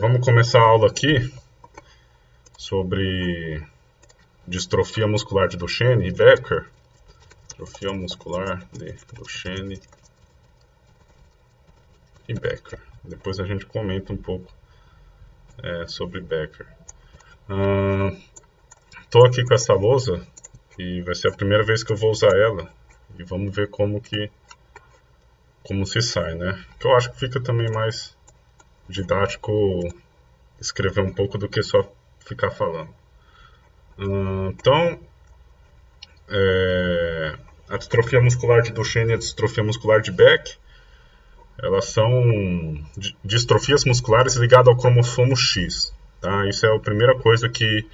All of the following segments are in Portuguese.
Vamos começar a aula aqui sobre distrofia muscular de Duchenne e Becker. Distrofia muscular de Duchenne e Becker. Depois a gente comenta um pouco sobre Becker. Estou aqui com essa lousa e vai ser a primeira vez que eu vou usar ela. E vamos ver como se sai, né? Que eu acho que fica também mais didático escrever um pouco do que só ficar falando. Então, a distrofia muscular de Duchenne e a distrofia muscular de Beck, elas são distrofias musculares ligadas ao cromossomo X. Tá? Isso é a primeira coisa que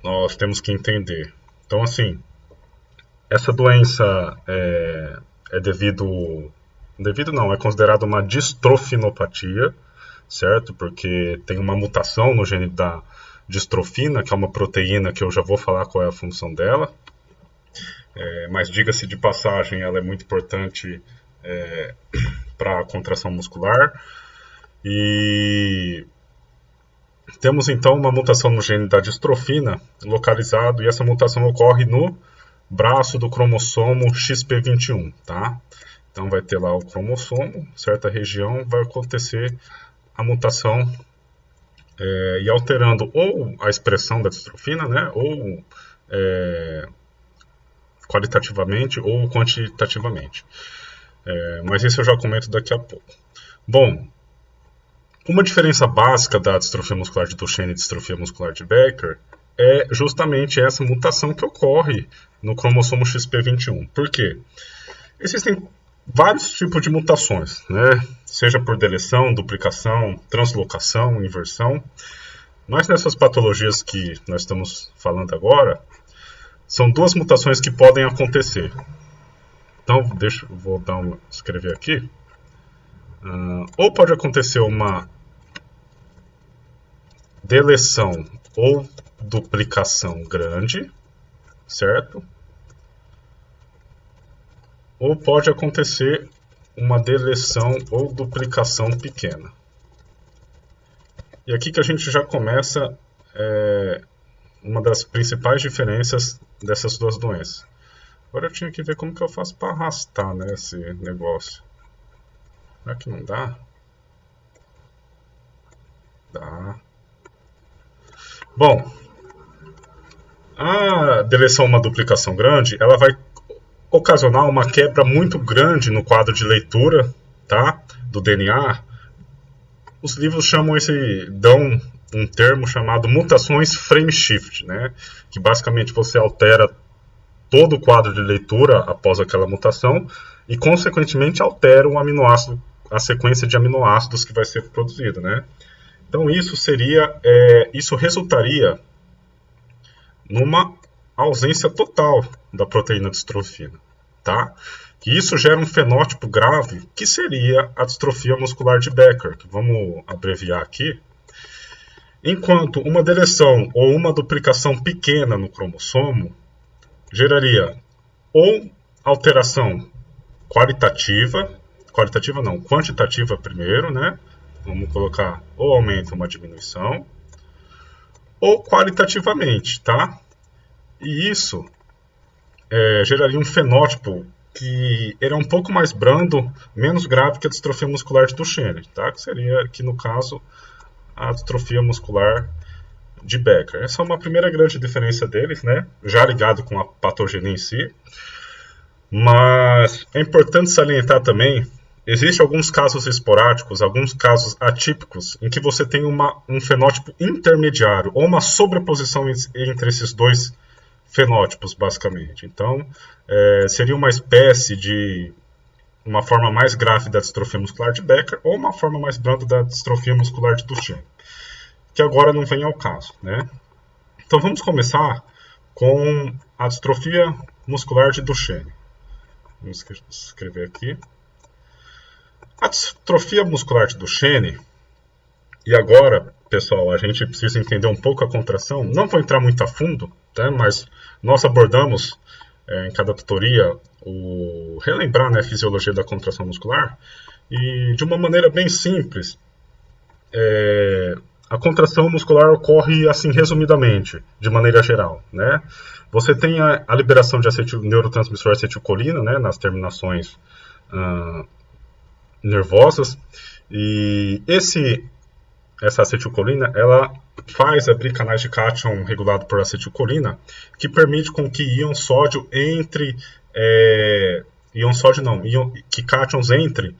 nós temos que entender. Então, assim, essa doença é é considerada uma distrofinopatia, certo? Porque tem uma mutação no gene da distrofina, que é uma proteína que eu já vou falar qual é a função dela. Mas diga-se de passagem, ela é muito importante para a contração muscular. E temos então uma mutação no gene da distrofina localizado, e essa mutação ocorre no braço do cromossomo XP21, tá? Então vai ter lá o cromossomo, certa região, vai acontecer a mutação e alterando ou a expressão da distrofina, né, ou qualitativamente ou quantitativamente. Mas isso eu já comento daqui a pouco. Bom, uma diferença básica da distrofia muscular de Duchenne e distrofia muscular de Becker é justamente essa mutação que ocorre no cromossomo XP21. Por quê? Existem vários tipos de mutações, né? Seja por deleção, duplicação, translocação, inversão. Mas nessas patologias que nós estamos falando agora, são duas mutações que podem acontecer. Então, vou escrever aqui. Ou pode acontecer uma deleção ou duplicação grande, certo? Ou pode acontecer uma deleção ou duplicação pequena. E aqui que a gente já começa uma das principais diferenças dessas duas doenças. Agora eu tinha que ver como que eu faço para arrastar, né, esse negócio. Será que não dá? Dá. Bom, a deleção ou uma duplicação grande, ela vai ocasionar uma quebra muito grande no quadro de leitura, tá, do DNA. Os livros dão um termo chamado mutações frame shift, né, que basicamente você altera todo o quadro de leitura após aquela mutação e, consequentemente, altera o aminoácido, a sequência de aminoácidos que vai ser produzida, né? Então, isso resultaria numa ausência total da proteína distrofina, tá? E isso gera um fenótipo grave, que seria a distrofia muscular de Becker, que vamos abreviar aqui. Enquanto uma deleção ou uma duplicação pequena no cromossomo geraria ou alteração quantitativa primeiro, né? Vamos colocar ou aumento ou uma diminuição, ou qualitativamente, tá? E isso geraria um fenótipo que era um pouco mais brando, menos grave que a distrofia muscular de Duchenne, tá? Que seria aqui no caso a distrofia muscular de Becker. Essa é uma primeira grande diferença deles, né? Já ligado com a patogenia em si. Mas é importante salientar também, existem alguns casos esporádicos, alguns casos atípicos, em que você tem um fenótipo intermediário, ou uma sobreposição entre esses dois fenótipos, basicamente. Então, seria uma espécie de uma forma mais grave da distrofia muscular de Becker, ou uma forma mais branda da distrofia muscular de Duchenne, que agora não vem ao caso, né? Então vamos começar com a distrofia muscular de Duchenne. Vamos escrever aqui. A distrofia muscular de Duchenne, e agora, pessoal, a gente precisa entender um pouco a contração. Não vou entrar muito a fundo, tá? Mas nós abordamos em cada tutoria relembrar, né, a fisiologia da contração muscular, e de uma maneira bem simples, a contração muscular ocorre assim resumidamente, de maneira geral, né? Você tem a liberação de neurotransmissor acetilcolina, né, nas terminações nervosas, e essa acetilcolina, ela faz abrir canais de cátion regulado por acetilcolina, que permite com que íon sódio entre, que cátions entre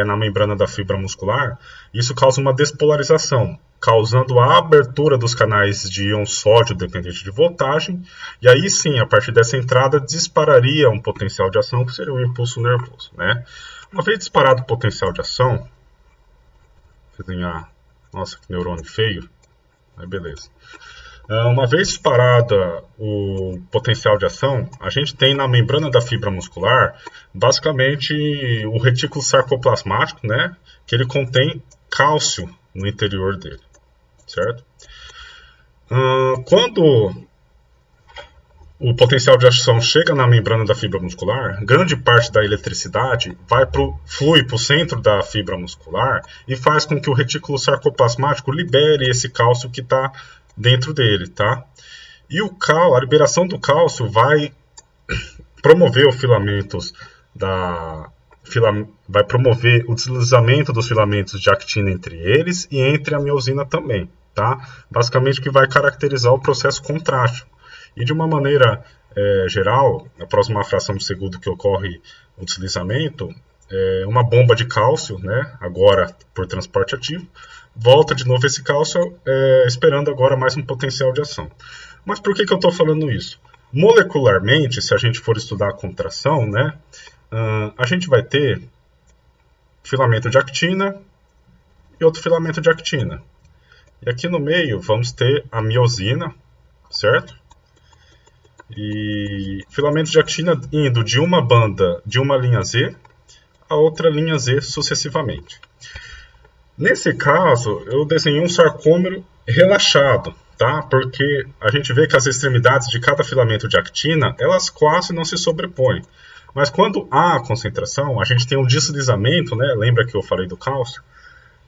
na membrana da fibra muscular. Isso causa uma despolarização, causando a abertura dos canais de íon sódio dependente de voltagem, e aí sim, a partir dessa entrada, dispararia um potencial de ação, que seria um impulso nervoso, né? Uma vez disparado o potencial de ação, desenhar, nossa, que neurônio feio, aí beleza. Uma vez disparada o potencial de ação, a gente tem na membrana da fibra muscular, basicamente, o retículo sarcoplasmático, né, que ele contém cálcio no interior dele, certo? Quando o potencial de ação chega na membrana da fibra muscular, grande parte da eletricidade flui para o centro da fibra muscular e faz com que o retículo sarcoplasmático libere esse cálcio que está dentro dele, tá? E a liberação do cálcio vai promover vai promover o deslizamento dos filamentos de actina entre eles e entre a miosina também, tá? Basicamente, que vai caracterizar o processo contrátil. E de uma maneira geral, após uma fração de segundo que ocorre o deslizamento, uma bomba de cálcio, né, agora por transporte ativo, volta de novo esse cálcio, esperando agora mais um potencial de ação. Mas por que eu estou falando isso? Molecularmente, se a gente for estudar a contração, né, a gente vai ter filamento de actina e outro filamento de actina. E aqui no meio vamos ter a miosina, certo? E filamento de actina indo de uma banda de uma linha Z a outra linha Z sucessivamente. Nesse caso, eu desenhei um sarcômero relaxado, tá? Porque a gente vê que as extremidades de cada filamento de actina, elas quase não se sobrepõem. Mas quando há concentração, a gente tem um deslizamento, né? Lembra que eu falei do cálcio?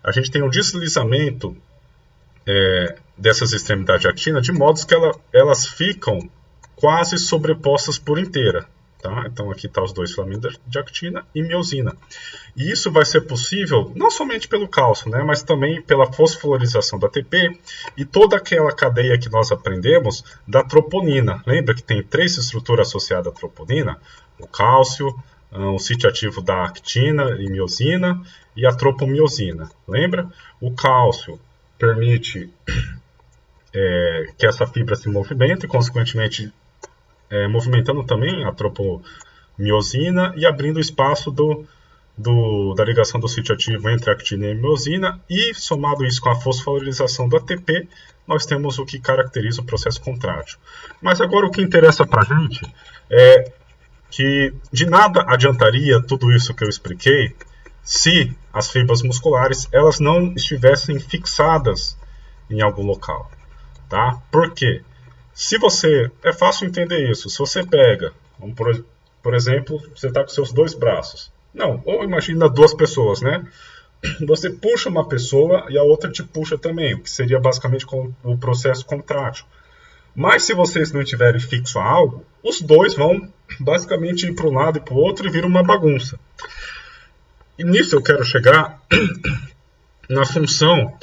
A gente tem um deslizamento dessas extremidades de actina, de modo que elas ficam quase sobrepostas por inteira. Tá? Então aqui estão os dois filamentos de actina e miosina. E isso vai ser possível não somente pelo cálcio, né, mas também pela fosforilação da ATP e toda aquela cadeia que nós aprendemos da troponina. Lembra que tem 3 estruturas associadas à troponina? O cálcio, o sítio ativo da actina e miosina e a tropomiosina. Lembra? O cálcio permite que essa fibra se movimente e, consequentemente, movimentando também a tropomiosina e abrindo espaço da ligação do sítio ativo entre a actina e a miosina, e somado isso com a fosforilação do ATP, nós temos o que caracteriza o processo contrátil. Mas agora o que interessa para a gente é que de nada adiantaria tudo isso que eu expliquei se as fibras musculares elas não estivessem fixadas em algum local. Tá? Por quê? É fácil entender isso. Se você pega, por exemplo, você está com seus 2 braços. Não, ou imagina 2 pessoas, né? Você puxa uma pessoa e a outra te puxa também, o que seria basicamente o processo contrátil. Mas se vocês não estiverem fixo a algo, os 2 vão basicamente ir para um lado e para o outro e vira uma bagunça. E nisso eu quero chegar na função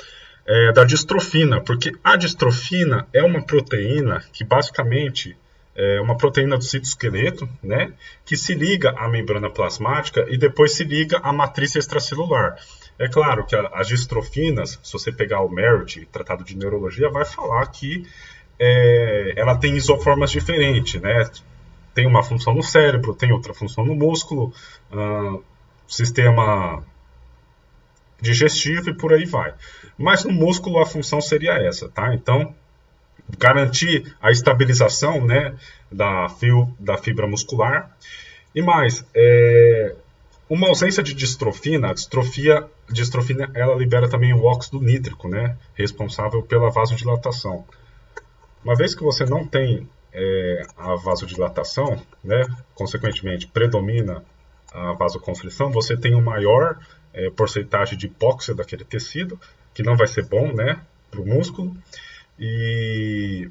da distrofina, porque a distrofina é uma proteína que basicamente é uma proteína do citoesqueleto, né, que se liga à membrana plasmática e depois se liga à matriz extracelular. É claro que as distrofinas, se você pegar o Merritt, Tratado de Neurologia, vai falar que ela tem isoformas diferentes, né? Tem uma função no cérebro, tem outra função no músculo, sistema digestivo e por aí vai. Mas no músculo a função seria essa, tá? Então, garantir a estabilização, né, da fibra muscular. E mais, uma ausência de distrofina, a distrofina ela libera também o óxido nítrico, né, responsável pela vasodilatação. Uma vez que você não tem a vasodilatação, né, consequentemente predomina a vasoconstrição, você tem uma maior porcentagem de hipóxia daquele tecido, que não vai ser bom, né, para o músculo. E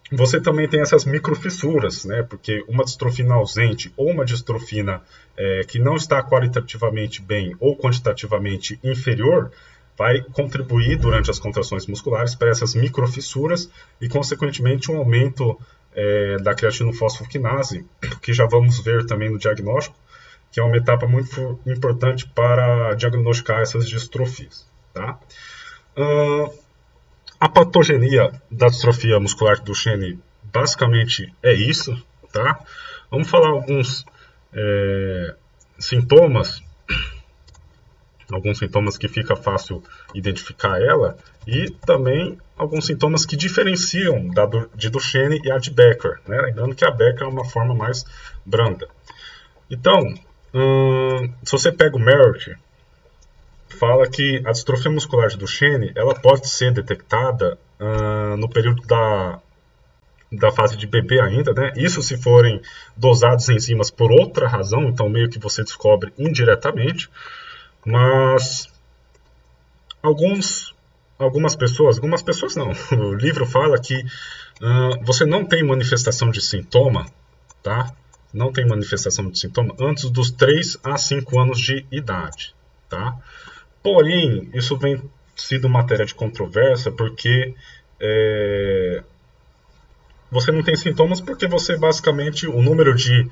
você também tem essas microfissuras, né, porque uma distrofina ausente ou uma distrofina que não está qualitativamente bem ou quantitativamente inferior, vai contribuir durante as contrações musculares para essas microfissuras e, consequentemente, um aumento da creatinofosfoquinase, que já vamos ver também no diagnóstico, que é uma etapa muito importante para diagnosticar essas distrofias. Tá? A patogenia da distrofia muscular de Duchenne basicamente é isso. Tá? Vamos falar alguns sintomas que fica fácil identificar ela, e também alguns sintomas que diferenciam de Duchenne e a de Becker, né? Lembrando que a Becker é uma forma mais branda. Então, se você pega o Merrick, fala que a distrofia muscular de Duchenne ela pode ser detectada no período da fase de bebê ainda, né? Isso se forem dosados enzimas por outra razão, então meio que você descobre indiretamente. Mas algumas pessoas não, o livro fala que você não tem manifestação de sintoma, tá? Não tem manifestação de sintoma antes dos 3 a 5 anos de idade, tá? Porém, isso vem sido matéria de controvérsia porque você não tem sintomas porque você basicamente, o número de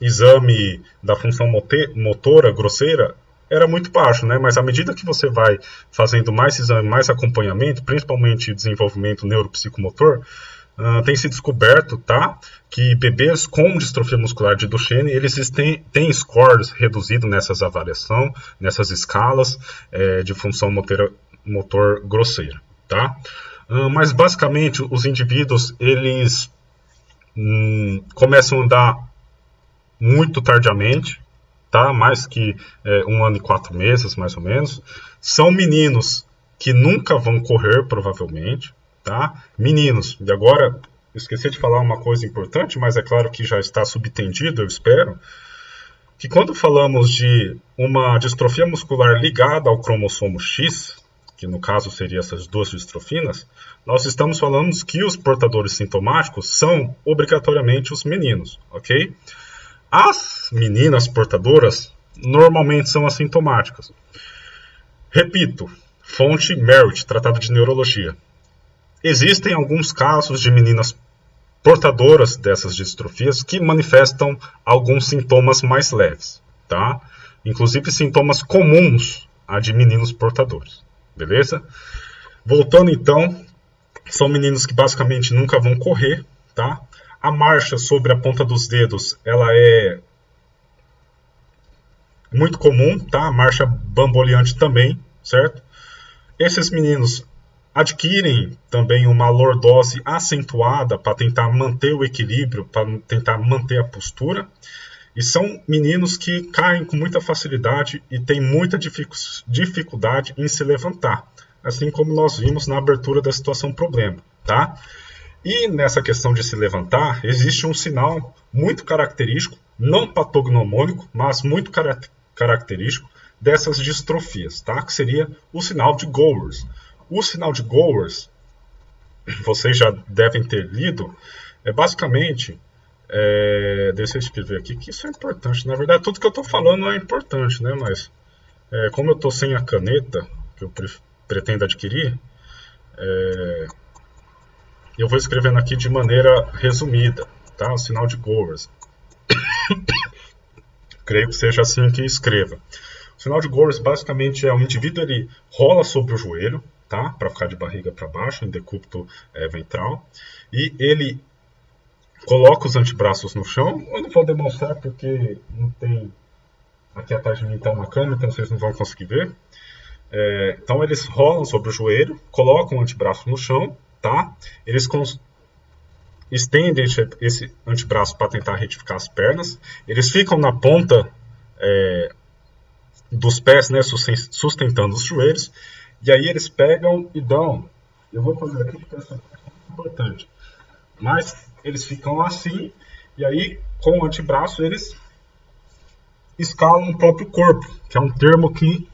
exame da função motora grosseira era muito baixo, né? Mas à medida que você vai fazendo mais exame, mais acompanhamento, principalmente desenvolvimento neuropsicomotor, tem se descoberto, tá, que bebês com distrofia muscular de Duchenne, eles têm scores reduzidos nessas avaliações, nessas escalas de função motor grosseira, tá? Mas basicamente os indivíduos, eles começam a andar muito tardiamente, tá? Mais que 1 ano e 4 meses, mais ou menos. São meninos que nunca vão correr, provavelmente, tá? Meninos. E agora, esqueci de falar uma coisa importante, mas é claro que já está subtendido, eu espero, que quando falamos de uma distrofia muscular ligada ao cromossomo X, que no caso seriam essas duas distrofinas, nós estamos falando que os portadores sintomáticos são obrigatoriamente os meninos, ok? As meninas portadoras normalmente são assintomáticas. Repito, fonte Merritt, Tratado de Neurologia. Existem alguns casos de meninas portadoras dessas distrofias que manifestam alguns sintomas mais leves, tá? Inclusive sintomas comuns a de meninos portadores, beleza? Voltando então, são meninos que basicamente nunca vão correr, tá? A marcha sobre a ponta dos dedos, ela é muito comum, tá? A marcha bamboleante também, certo? Esses meninos adquirem também uma lordose acentuada para tentar manter o equilíbrio, para tentar manter a postura. E são meninos que caem com muita facilidade e têm muita dificuldade em se levantar. Assim como nós vimos na abertura da situação problema, tá? E nessa questão de se levantar, existe um sinal muito característico, não patognomônico, mas muito característico dessas distrofias, tá? Que seria o sinal de Gowers. O sinal de Gowers, vocês já devem ter lido, é basicamente, deixa eu escrever aqui, que isso é importante. Na verdade, tudo que eu estou falando é importante, né? Mas como eu estou sem a caneta que eu pretendo adquirir, eu vou escrevendo aqui de maneira resumida, tá? O sinal de Gowers. Creio que seja assim que escreva. O sinal de Gowers basicamente é o indivíduo, ele rola sobre o joelho, tá? Para ficar de barriga para baixo, em decúbito ventral, e ele coloca os antebraços no chão. Eu não vou demonstrar porque não tem aqui atrás de mim está uma câmera, então vocês não vão conseguir ver. Então eles rolam sobre o joelho, colocam o antebraço no chão, tá? Eles estendem esse antebraço para tentar retificar as pernas. Eles ficam na ponta dos pés, né, sustentando os joelhos. E aí eles pegam e dão. Eu vou fazer aqui porque essa é importante. Mas eles ficam assim. E aí, com o antebraço, eles escalam o próprio corpo, que é um termo que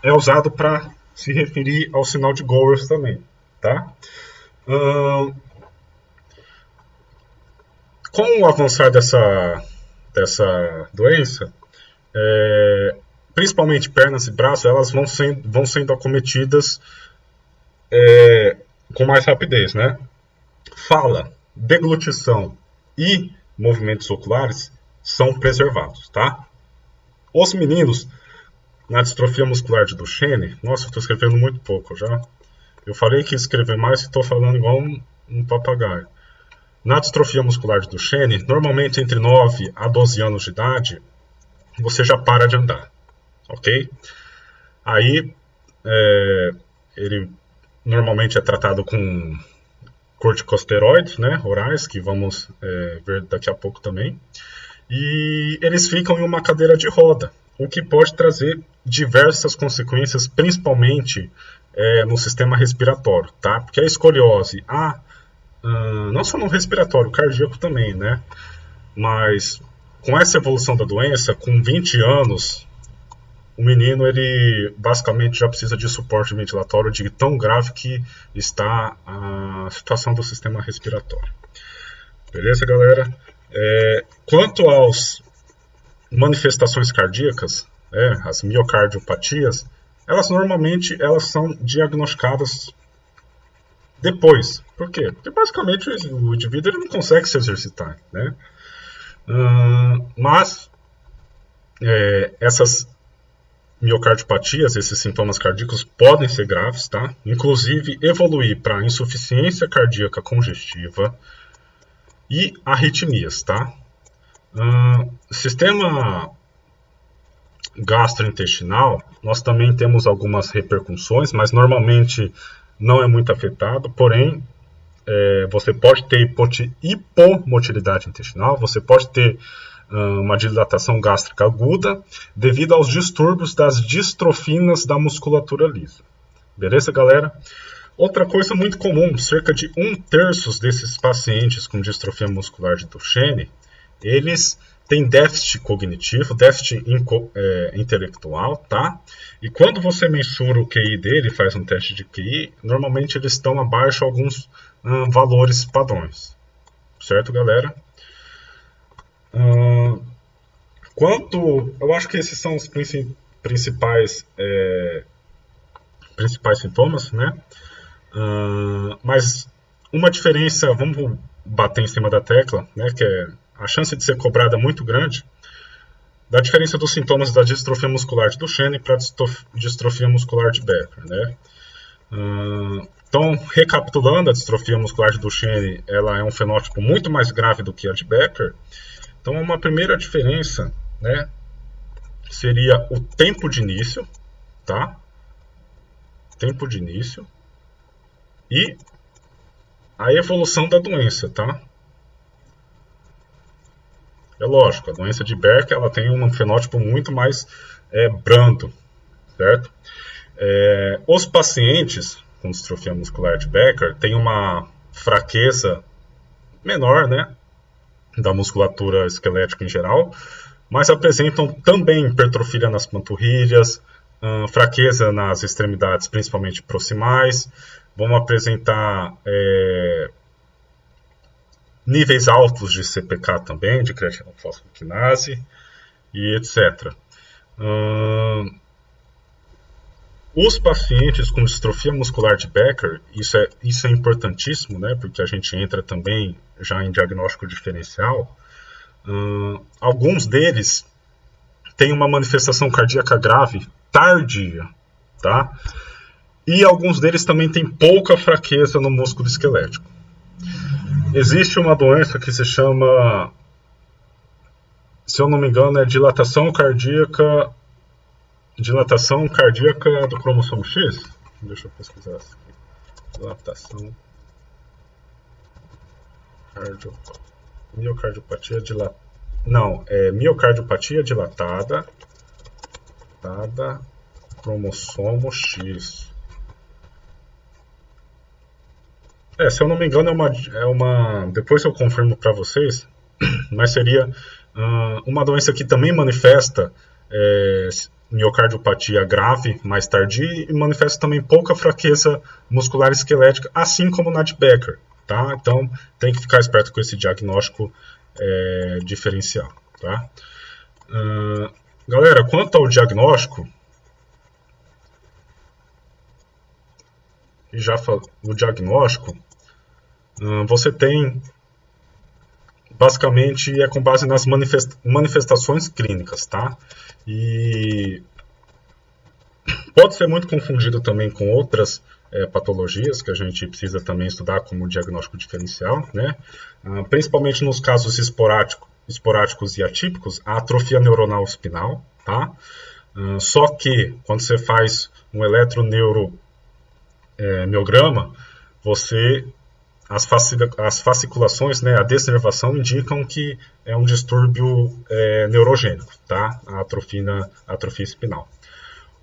é usado para se referir ao sinal de Gowers também, tá? Com o avançar dessa doença, principalmente pernas e braços, elas vão sendo acometidas com mais rapidez, né? Fala, deglutição e movimentos oculares são preservados, tá? Os meninos, na distrofia muscular de Duchenne, nossa, eu estou escrevendo muito pouco já. Eu falei que ia escrever mais e estou falando igual um papagaio. Na distrofia muscular de Duchenne, normalmente entre 9 a 12 anos de idade, você já para de andar, ok? Aí, ele normalmente é tratado com corticosteroides, né, orais, que vamos ver daqui a pouco também. E eles ficam em uma cadeira de roda, o que pode trazer diversas consequências, principalmente no sistema respiratório, tá? Porque a escoliose, não só no respiratório, cardíaco também, né? Mas com essa evolução da doença, com 20 anos, o menino ele basicamente já precisa de suporte ventilatório de tão grave que está a situação do sistema respiratório. Beleza, galera? Quanto às manifestações cardíacas, as miocardiopatias, elas normalmente são diagnosticadas depois. Por quê? Porque basicamente o indivíduo ele não consegue se exercitar, né? Mas essas miocardiopatias, esses sintomas cardíacos podem ser graves, tá? Inclusive evoluir para insuficiência cardíaca congestiva e arritmias, tá? Sistema gastrointestinal, nós também temos algumas repercussões, mas normalmente não é muito afetado, porém você pode ter hipomotilidade intestinal, você pode ter uma dilatação gástrica aguda devido aos distúrbios das distrofinas da musculatura lisa. Beleza, galera? Outra coisa muito comum, cerca de 1/3 desses pacientes com distrofia muscular de Duchenne, eles têm déficit cognitivo, déficit intelectual, tá? E quando você mensura o QI dele, faz um teste de QI, normalmente eles estão abaixo de alguns valores padrões. Certo, galera? Eu acho que esses são os principais sintomas, né? Mas uma diferença, vamos bater em cima da tecla, né? Que é a chance de ser cobrada é muito grande, da diferença dos sintomas da distrofia muscular de Duchenne para a distrofia muscular de Becker, né? Então, recapitulando, a distrofia muscular de Duchenne ela é um fenótipo muito mais grave do que a de Becker. Então, uma primeira diferença, né, seria o tempo de início, tá? Tempo de início e a evolução da doença, tá? É lógico, a doença de Becker ela tem um fenótipo muito mais brando, certo? Os pacientes com distrofia muscular de Becker têm uma fraqueza menor, né, da musculatura esquelética em geral, mas apresentam também hipertrofia nas panturrilhas, fraqueza nas extremidades, principalmente proximais, vão apresentar níveis altos de CPK também, de creatinofosfoquinase e etc. Os pacientes com distrofia muscular de Becker, isso é importantíssimo, né, porque a gente entra também já em diagnóstico diferencial. Alguns deles têm uma manifestação cardíaca grave tardia, tá? E alguns deles também têm pouca fraqueza no músculo esquelético. Existe uma doença que se chama, se eu não me engano, dilatação cardíaca do cromossomo X. Deixa eu pesquisar isso aqui. Dilatação miocardiopatia dilatada. Não, é miocardiopatia dilatada cromossomo X. Se eu não me engano é uma depois eu confirmo para vocês, mas seria uma doença que também manifesta miocardiopatia grave mais tardia e manifesta também pouca fraqueza muscular esquelética, assim como na de Becker, tá? Então tem que ficar esperto com esse diagnóstico diferencial, tá? Galera, quanto ao diagnóstico, no diagnóstico, você tem, basicamente, é com base nas manifestações clínicas, tá? E pode ser muito confundido também com outras patologias que a gente precisa também estudar como diagnóstico diferencial, né? Principalmente nos casos esporádicos e atípicos, a atrofia neuronal espinal, tá? Só que quando você faz um eletroneuromiograma, as fasciculações, né, a desnervação indicam que é um distúrbio neurogênico, tá? A atrofia espinal.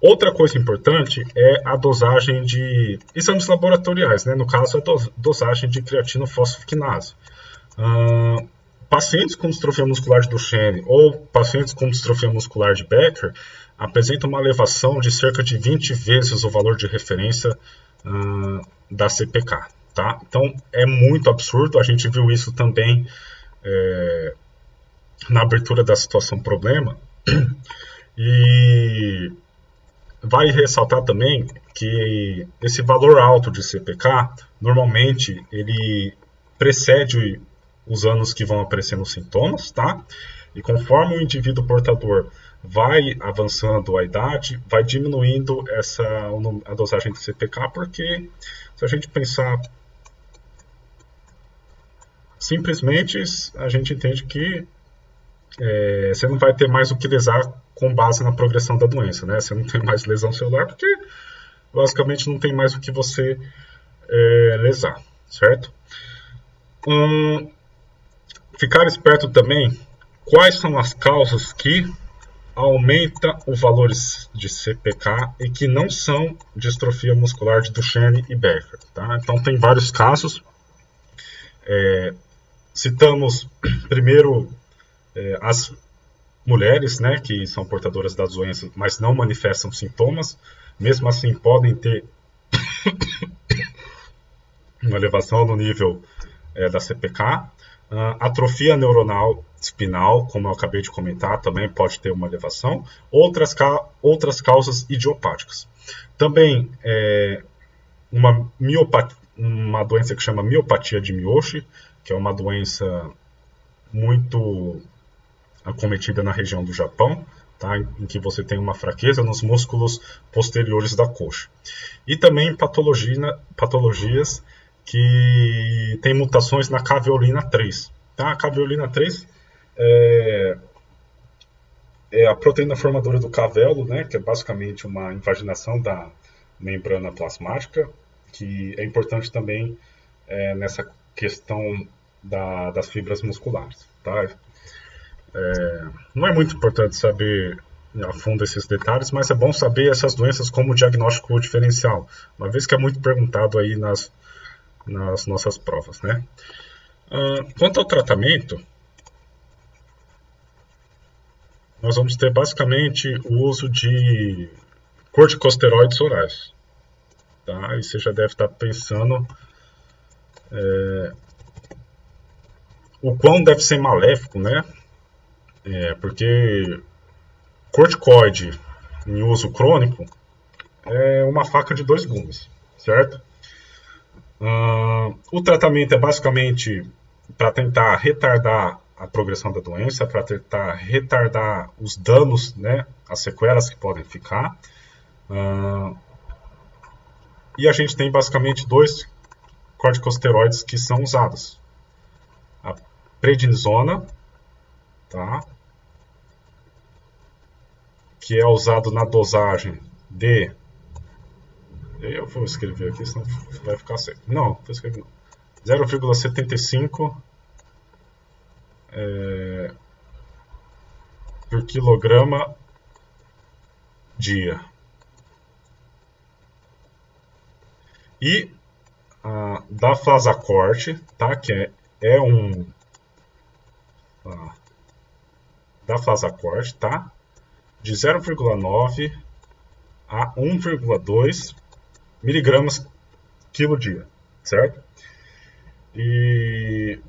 Outra coisa importante é a dosagem de exames laboratoriais, né? No caso, a dosagem de creatinofosfoquinase. Pacientes com distrofia muscular de Duchenne ou pacientes com distrofia muscular de Becker apresentam uma elevação de cerca de 20 vezes o valor de referência da CPK. Tá? Então, é muito absurdo. A gente viu isso também na abertura da situação problema. E vale ressaltar também que esse valor alto de CPK, normalmente, ele precede os anos que vão aparecendo os sintomas, tá? E conforme o indivíduo portador vai avançando a idade, vai diminuindo a dosagem de CPK, porque se a gente pensar simplesmente, a gente entende que você não vai ter mais o que lesar com base na progressão da doença, né? Você não tem mais lesão celular porque basicamente não tem mais o que você lesar, certo? Ficar esperto também quais são as causas que aumentam os valores de CPK e que não são distrofia muscular de Duchenne e Becker, tá? Então tem vários casos. Citamos primeiro as mulheres, né, que são portadoras das doenças, mas não manifestam sintomas, mesmo assim podem ter uma elevação no nível da CPK. Atrofia neuronal espinal, como eu acabei de comentar, também pode ter uma elevação. Outras causas idiopáticas. Também uma doença que chama miopatia de Miyoshi, que é uma doença muito acometida na região do Japão, tá? Em que você tem uma fraqueza nos músculos posteriores da coxa. E também patologias que têm mutações na caveolina 3. Tá? A caveolina 3 é a proteína formadora do cavelo, né? Que é basicamente uma invaginação da membrana plasmática, que é importante também nessa questão das fibras musculares. Tá? Não é muito importante saber a fundo esses detalhes, mas é bom saber essas doenças como diagnóstico diferencial, uma vez que é muito perguntado aí nas nossas provas, né? Quanto ao tratamento, nós vamos ter basicamente o uso de corticosteroides orais, tá? E você já deve estar pensando o quão deve ser maléfico, né? Porque corticoide em uso crônico é uma faca de dois gumes, certo? O tratamento é basicamente para tentar retardar a progressão da doença, para tentar retardar os danos, né, as sequelas que podem ficar. E a gente tem basicamente dois corticosteroides que são usados. A prednisona, tá? Que é usado na dosagem de... Eu vou escrever aqui, senão vai ficar certo. Não, vou escrever não. 0,75 por quilograma dia. E da Flazacorte, tá? Que é da Flazacorte, tá? de 0,9 a 1,2 miligramas quilo dia, certo? E,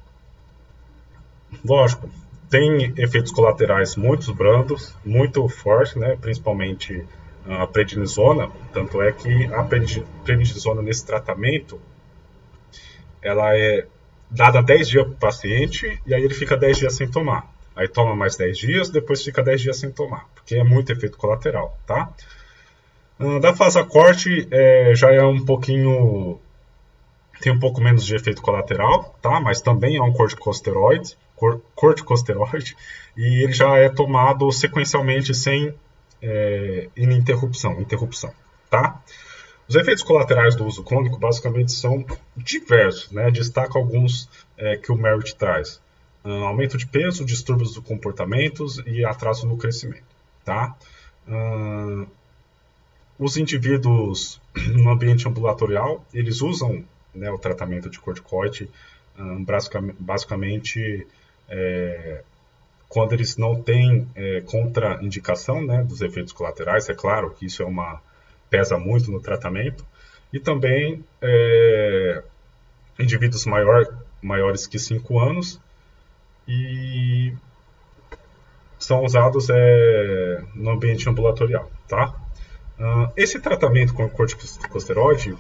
lógico, tem efeitos colaterais muito brandos, muito fortes, né? Principalmente a prednisona. Tanto é que a prednisona nesse tratamento, ela é dada 10 dias para o paciente e aí ele fica 10 dias sem tomar. Aí toma mais 10 dias, depois fica 10 dias sem tomar, porque é muito efeito colateral, tá? Da Fasacorte já é um pouquinho, tem um pouco menos de efeito colateral, tá? Mas também é um corticosteroide, e ele já é tomado sequencialmente sem interrupção, tá? Os efeitos colaterais do uso crônico basicamente são diversos, né? Destaco alguns que o Merit traz. Aumento de peso, distúrbios do comportamentos e atraso no crescimento, tá? Os indivíduos no ambiente ambulatorial, eles usam, né, o tratamento de corticoide basicamente quando eles não têm contraindicação, né, dos efeitos colaterais. É claro que isso pesa muito no tratamento. E também indivíduos maiores que 5 anos e são usados no ambiente ambulatorial, tá? Esse tratamento com corticosteroide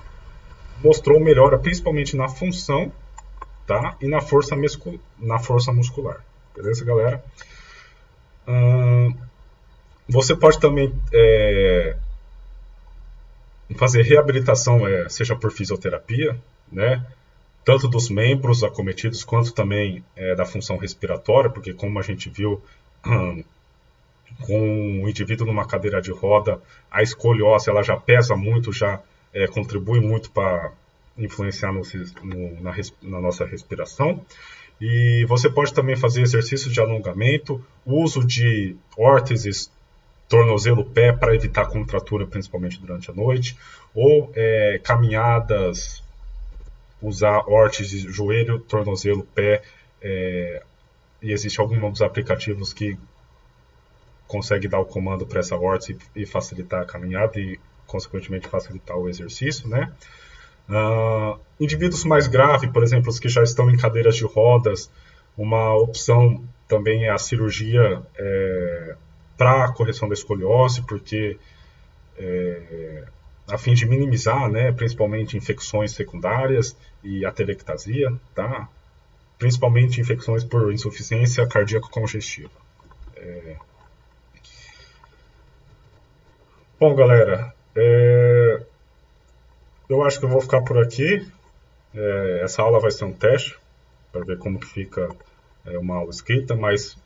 mostrou melhora principalmente na função, tá? E na força muscular. Beleza, galera? Você pode também fazer reabilitação, seja por fisioterapia, né? Tanto dos membros acometidos quanto também da função respiratória, porque como a gente viu com o indivíduo numa cadeira de roda, a escoliose ela já pesa muito, já contribui muito para influenciar na nossa respiração. E você pode também fazer exercícios de alongamento, uso de órteses, tornozelo-pé para evitar contratura, principalmente durante a noite, ou caminhadas, usar órteses, joelho, tornozelo, pé, e existe alguns dos aplicativos que consegue dar o comando para essa órtese e facilitar a caminhada e, consequentemente, facilitar o exercício, né? Indivíduos mais graves, por exemplo, os que já estão em cadeiras de rodas, uma opção também é a cirurgia para a correção da escoliose, porque a fim de minimizar, né, principalmente infecções secundárias e atelectasia, tá? Principalmente infecções por insuficiência cardíaca congestiva. Bom, galera, eu acho que eu vou ficar por aqui. Essa aula vai ser um teste para ver como que fica uma aula escrita, mas